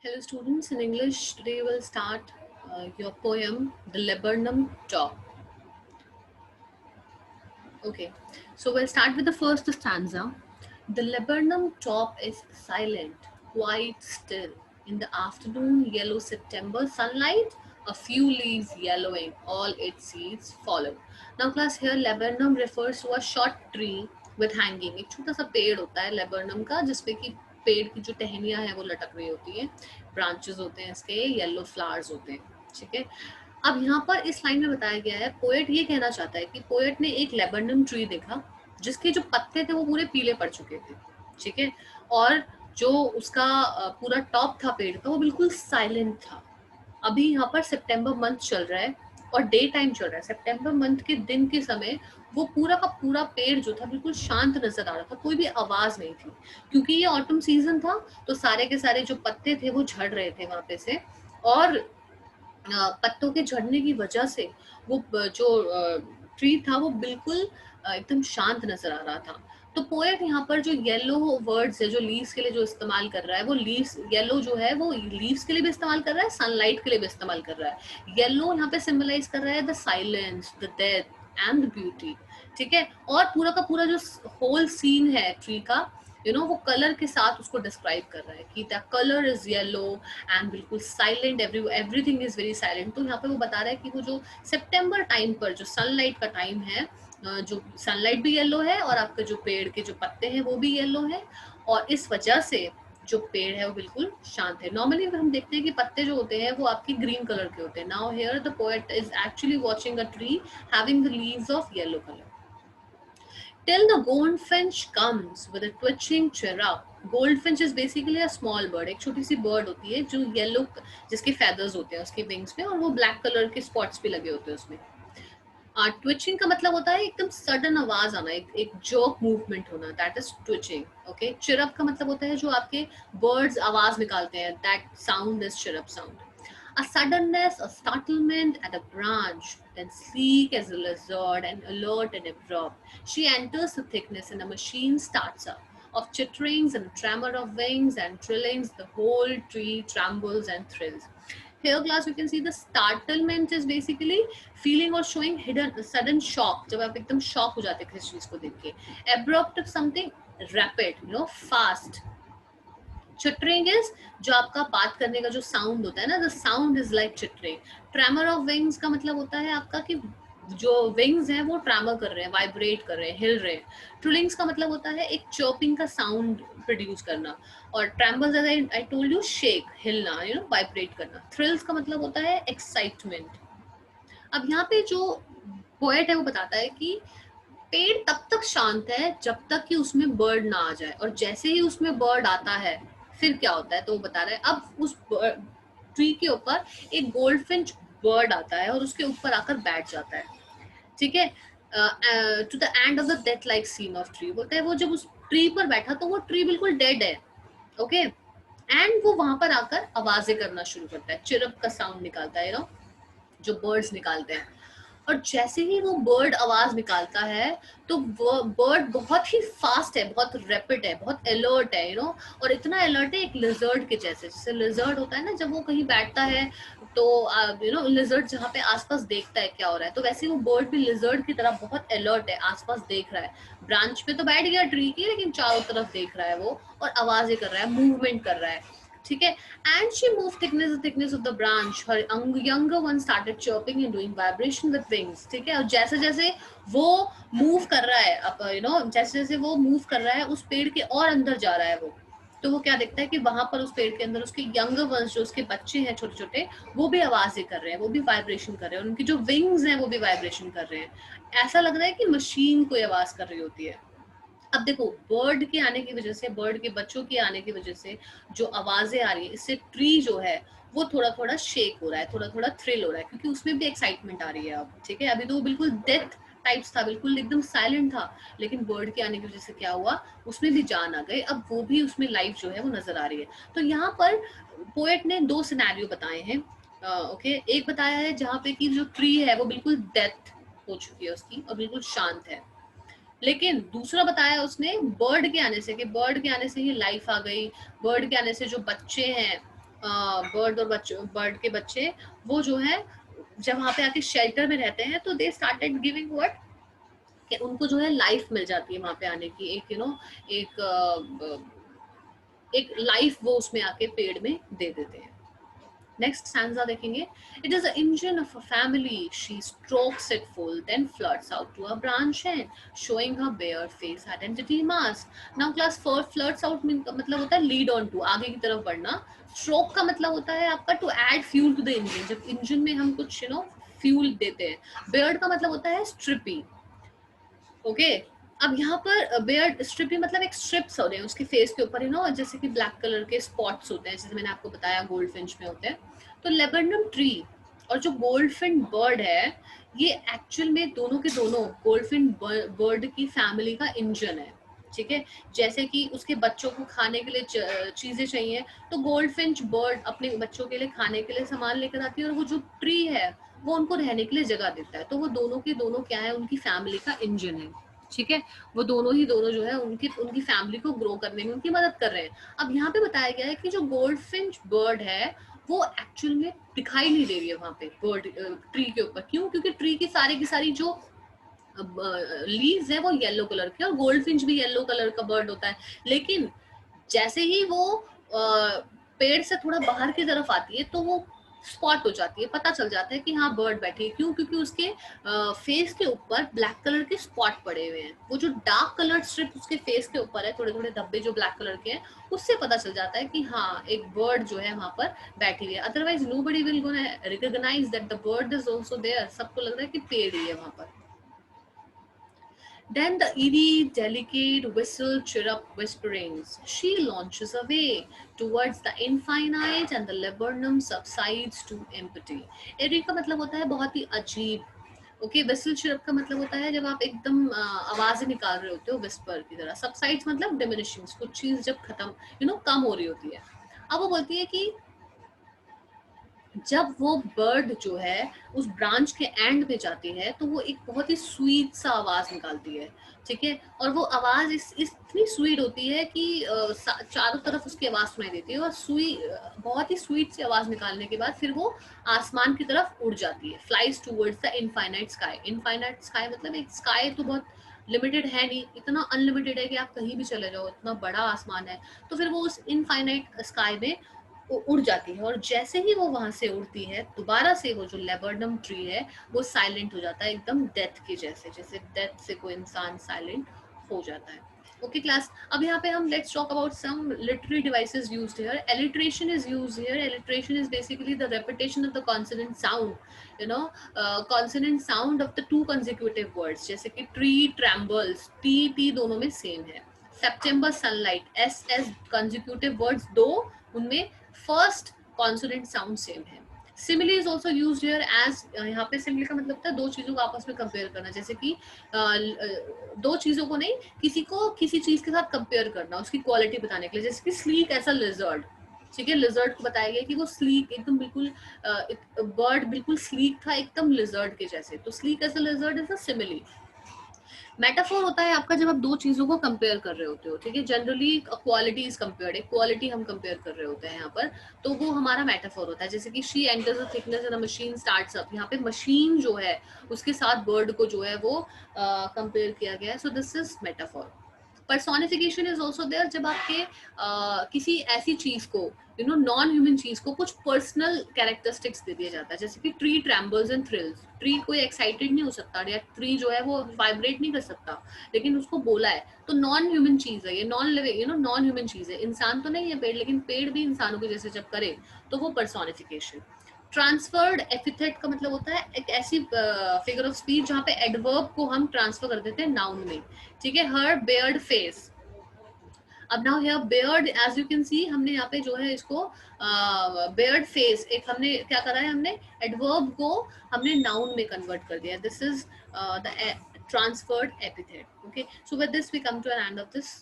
Hello students, in English today we'll start your poem The Laburnum Top. Okay, so we'll start with the first stanza. The laburnum top is silent, quite still. In the afternoon, yellow September sunlight, a few leaves yellowing, all its seeds follow. Now class, here laburnum refers to a short tree with hanging. एक छोटा सा पेड़ होता है laburnum का जिसपे कि पेड़ की जो टहनियाँ हैं वो लटक रही होती हैं, ब्रांचेस होते हैं इसके, येलो फ्लावर्स होते हैं, ठीक है। अब यहाँ पर इस लाइन में बताया गया है, पोएट ये कहना चाहता है कि पोएट ने एक लेबनम ट्री देखा जिसके जो पत्ते थे वो पूरे पीले पड़ चुके थे, ठीक है। और जो उसका पूरा टॉप था पेड़ का वो बिल्कुल साइलेंट था। अभी यहाँ पर सितंबर मंथ चल रहा है और डे टाइम चल रहा है। सितंबर मंथ के दिन के समय वो पूरा का पूरा पेड़ जो था बिल्कुल शांत नजर आ रहा था, कोई भी आवाज नहीं थी, क्योंकि ये ऑटम सीजन था। तो सारे के सारे जो पत्ते थे वो झड़ रहे थे वहां पे से, और पत्तों के झड़ने की वजह से वो जो ट्री था वो बिल्कुल एकदम शांत नजर आ रहा था। तो पोएट यहाँ पर जो येलो वर्ड्स है जो लीव्स के लिए जो इस्तेमाल कर रहा है, वो लीव्स येलो जो है वो लीव्स के लिए भी इस्तेमाल कर रहा है, सनलाइट के लिए भी इस्तेमाल कर रहा है। येलो यहाँ पे सिंबलाइज कर रहा है the silence, the death and the beauty, ठीक है। और पूरा का पूरा जो होल सीन है ट्री का, वो कलर के साथ उसको डिस्क्राइब कर रहा है कि the colour is yellow and बिल्कुल silent, everything is very silent. तो यहाँ पे वो बता रहा है कि वो जो सितंबर टाइम पर जो सनलाइट का टाइम है, जो सनलाइट भी येलो है और आपके जो पेड़ के जो पत्ते हैं वो भी येलो है, और इस वजह से जो पेड़ है वो बिल्कुल शांत है। नॉर्मली हम देखते हैं कि पत्ते जो होते हैं वो आपकी ग्रीन कलर के होते हैं। Now here the poet is actually watching a tree having the leaves of yellow colour. Till the goldfinch comes with a twitching chirrup. Goldfinch is basically a small bird. एक छोटी सी bird होती है जो yellow, जिसके feathers होते हैं उसके wings पे, और वो black color के spots भी लगे होते हैं उसमें। ट्विचिंग का मतलब होता है एकदम सडन आवाज आना, एक जर्क मूवमेंट होना, that is twitching. Okay, chirp का मतलब होता है जो आपके बर्ड्स आवाज निकालते हैं, that sound is chirp sound. A suddenness, a startlement at a branch, then sleek as a lizard and alert and abrupt, she enters the thickness and a machine starts up. Of chitterings and a tremor of wings and trillings, the whole tree trembles and thrills. Here class you can see the startlement is basically feeling or showing hidden sudden shock, जब आप एकदम shock हो जाते हैं किसी चीज को देख के। Abrupt something rapid, fast। Chittering is जो आपका बात करने का जो साउंड होता है ना, the sound is like chittering. Tremor of wings का मतलब होता है आपका कि जो विंग्स हैं वो ट्रेमर कर रहे हैं, वाइब्रेट कर रहे हैं, हिल रहे हैं। ट्रिलिंग्स का मतलब होता है एक चर्पिंग का साउंड प्रोड्यूस करना, और trembles I told you shake, हिलना, वाइब्रेट करना। थ्रिल्स का मतलब होता है एक्साइटमेंट। अब यहाँ पे जो पोएट है वो बताता है कि पेड़ तब तक शांत है जब तक कि उसमें बर्ड ना आ जाए, और जैसे ही उसमें बर्ड आता है फिर क्या होता है, तो वो बता रहा है अब उस ट्री के ऊपर एक गोल्डफिंच बर्ड आता है और उसके ऊपर आकर बैठ जाता है, ठीक है। To the end of the death like scene of tree, बोलता है वो जब उस ट्री पर बैठा तो वो ट्री बिल्कुल डेड है। ओके, एंड वो वहां पर आकर आवाजें करना शुरू करता है, चिरप का साउंड निकालता है, जो बर्ड्स निकालते हैं। और जैसे ही वो बर्ड आवाज निकालता है तो वो बर्ड बहुत ही फास्ट है, बहुत रैपिड है, बहुत अलर्ट है, और इतना अलर्ट है एक लिजर्ड के जैसे। जैसे लिजर्ड होता है ना, जब वो कहीं बैठता है तो लिजर्ड जहाँ पे आसपास देखता है क्या हो रहा है, तो वैसे वो बर्ड भी लिजर्ड की तरह बहुत अलर्ट है, आसपास देख रहा है। ब्रांच पे तो बैठ गया ट्री की, लेकिन चारों तरफ देख रहा है वो, और आवाजें कर रहा है, मूवमेंट कर रहा है, ठीक है। And she move thickness of the branch, her younger one started chirping and doing vibration with wings, ठीक है। और जैसे जैसे वो मूव कर रहा है, अब जैसे जैसे वो मूव कर रहा है उस पेड़ के और अंदर जा रहा है वो, तो वो क्या देखता है कि वहां पर उस पेड़ के अंदर उसके यंगर वंस, जो उसके बच्चे हैं छोटे छोटे, वो भी आवाजें कर रहे हैं, वो भी वाइब्रेशन कर रहे हैं, उनकी जो विंग्स हैं वो भी वाइब्रेशन कर रहे हैं। ऐसा लग रहा है कि मशीन कोई आवाज कर रही होती है। अब देखो, बर्ड के आने की वजह से, बर्ड के बच्चों के आने की वजह से जो आवाजें आ रही है, इससे ट्री जो है वो थोड़ा थोड़ा शेक हो रहा है, थोड़ा थोड़ा थ्रिल हो रहा है, क्योंकि उसमें भी एक्साइटमेंट आ रही है अब, ठीक है। अभी तो वो बिल्कुल डेथ टाइप्स था, बिल्कुल एकदम साइलेंट था, लेकिन बर्ड के आने की वजह से क्या हुआ, उसमें भी जान आ गई, अब वो भी उसमें लाइफ जो है वो नजर आ रही है। तो यहाँ पर पोएट ने दो सिनेरियो बताए हैं। ओके, एक बताया है जहाँ पे कि जो ट्री है वो बिल्कुल डेथ हो चुकी है उसकी और बिल्कुल शांत है, लेकिन दूसरा बताया उसने बर्ड के आने से, कि बर्ड के आने से ही लाइफ आ गई, बर्ड के आने से जो बच्चे हैं बर्ड और बर्ड के बच्चे वो जो है जब वहां पे आके शेल्टर में रहते हैं तो दे स्टार्टेड गिविंग व्हाट, कि उनको जो है लाइफ मिल जाती है वहां पे आने की, एक एक एक लाइफ वो उसमें आके पेड़ में दे देते हैं। नेक्स्ट स्टैंजा देखेंगे। It is the engine of a family, she strokes it full then flirts out to a branch and showing her bare face identity mask. Now class 4 flirts out मतलब होता है लीड ऑन टू, आगे की तरफ बढ़ना। Stroke का मतलब होता है आपका to add fuel to the engine, जब इंजन में हम कुछ फ्यूल देते हैं। बेयर्ड का मतलब होता है स्ट्रिपी। ओके, अब यहाँ पर बेयर्ड स्ट्रिपी मतलब एक स्ट्रिप्स हो रहे हैं उसके फेस के ऊपर, जैसे कि ब्लैक कलर के स्पॉट्स होते हैं, जैसे मैंने आपको बताया गोल्ड फिंच में होते हैं। तो लेबेनम ट्री और जो गोल्ड फिन बर्ड है, ये एक्चुअल में दोनों के दोनों गोल्ड फिन बर्ड की फैमिली का इंजन है। ठीक है, जैसे कि उसके बच्चों को खाने के लिए चीजें चाहिए, तो गोल्ड फिंच बर्ड अपने बच्चों के लिए खाने के लिए सामान लेकर आती है, और वो जो ट्री है वो उनको रहने के लिए जगह देता है। तो वो दोनों के दोनों क्या है, उनकी फैमिली का इंजन है। ठीक है, वो दोनों ही दोनों जो है उनकी उनकी फैमिली को ग्रो करने में उनकी मदद कर रहे हैं। अब यहाँ पे बताया गया है कि जो गोल्ड फिंच बर्ड है वो एक्चुअल में दिखाई नहीं दे रही है वहां पे बर्ड ट्री के ऊपर। क्यों? क्योंकि ट्री की सारी जो लीव्स है वो येलो कलर के, और गोल्ड फिंच भी येलो कलर का बर्ड होता है। लेकिन जैसे ही वो पेड़ से थोड़ा बाहर की तरफ आती है तो वो स्पॉट हो जाती है, पता चल जाता है कि हाँ बर्ड बैठी है। क्यों? क्योंकि उसके फेस के ऊपर ब्लैक कलर के स्पॉट पड़े हुए हैं। वो जो डार्क कलर स्ट्रिप उसके फेस के ऊपर है, थोड़े थोड़े धब्बे जो ब्लैक कलर के हैं, उससे पता चल जाता है कि हाँ एक बर्ड जो है वहां पर बैठी हुई है। Otherwise nobody will gonna recognise that the bird is also there. सबको लग रहा है कि पेड़ ही है वहां पर। Then the eerie, delicate whistle chirrup whisperings. She launches away towards the infinite and the laburnum subsides to empty. Eerie का मतलब होता है बहुत ही अजीब। ओके, विसल चिरप का मतलब होता है जब आप एकदम आवाजें निकाल रहे होते हो विस्पर की तरह। सबसाइड्स मतलब डिमिनिशिंग, कुछ चीज जब खत्म कम हो रही होती है। अब वो बोलती है कि जब वो बर्ड जो है उस ब्रांच के एंड में जाती है तो वो एक बहुत ही स्वीट सा आवाज निकालती है। ठीक है, और वो आवाज इतनी स्वीट होती है कि चारों तरफ उसकी आवाज सुनाई देती है, और बहुत ही स्वीट सी आवाज निकालने के बाद फिर वो आसमान की तरफ उड़ जाती है। Flies towards the infinite sky. Infinite sky मतलब एक स्काई तो बहुत लिमिटेड है नहीं, इतना अनलिमिटेड है कि आप कहीं भी चले जाओ, इतना बड़ा आसमान है। तो फिर वो उस इनफाइनाइट स्काई में वो उड़ जाती है, और जैसे ही वो वहां से उड़ती है दोबारा से वो जो लेबर्डम ट्री है वो साइलेंट हो जाता है, एकदम डेथ के जैसे, जैसे डेथ से कोई इंसान साइलेंट हो जाता है। ओके क्लास, अब यहाँ पे हम let's talk about some literary devices used here. Alliteration is used here. Alliteration is basically the repetition of the consonant sound, consonant sound of the two consecutive words. जैसे कि tree ट्रैम्बल्स, T T दोनों में same है। September sunlight, S S consecutive words दो, उनमें first consonant sound same है। Simile is also use here as, यहाँ पे सिमिली का मतलब होता है दो चीजों को आपस में कंपेयर करना। जैसे कि दो चीजों को नहीं, किसी को किसी चीज के साथ कंपेयर करना उसकी क्वालिटी बताने के लिए। जैसे कि स्लीक एज अ लिजर्ड। ठीक है, लिजर्ड को बताया गया कि वो स्लीक एकदम बिल्कुल, बर्ड बिल्कुल स्लीक था एकदम लिजर्ड के जैसे। तो sleek as a lizard is a simile. Metaphor होता है आपका जब आप दो चीजों को कंपेयर कर रहे होते हो। ठीक है, जनरली क्वालिटी इज कंपेयर्ड, एक क्वालिटी हम कंपेयर कर रहे होते हैं यहाँ पर, तो वो हमारा मेटाफोर होता है। जैसे कि she enters the thickness and a machine starts up, यहाँ पे मशीन जो है उसके साथ बर्ड को जो है वो कंपेयर किया गया है। So this is metaphor. Personification is also there, जब आपके किसी ऐसी चीज को नॉन ह्यूमन चीज को कुछ पर्सनल कैरेक्टरिस्टिक्स दे दिया जाता है। जैसे कि ट्री ट्रैम्बल्स एंड थ्रिल्स। ट्री कोई एक्साइटेड नहीं हो सकता, या ट्री जो है वो वाइब्रेट नहीं कर सकता, लेकिन उसको बोला है तो नॉन ह्यूमन चीज है ये, नॉन लिविंग नॉन ह्यूमन चीज है। इंसान तो नहीं है पेड़, लेकिन पेड़ भी इंसानों के जैसे जब करे तो वो पर्सोनिफिकेशन। ट्रांसफर्ड एपिथेट का मतलब होता है एक ऐसी फिगर ऑफ स्पीच जहाँ पे एडवर्ब को हम ट्रांसफर कर देते हैं नाउन में। ठीक है, हर बेयर्ड फेस। अब now here bared, as you can see, हमने यहाँ पे जो है इसको बेयर्ड फेस, एक हमने क्या करा है, हमने एडवर्ब को हमने नाउन में कन्वर्ट कर दिया। This is the transferred epithet. Okay, so with this we come to an end of this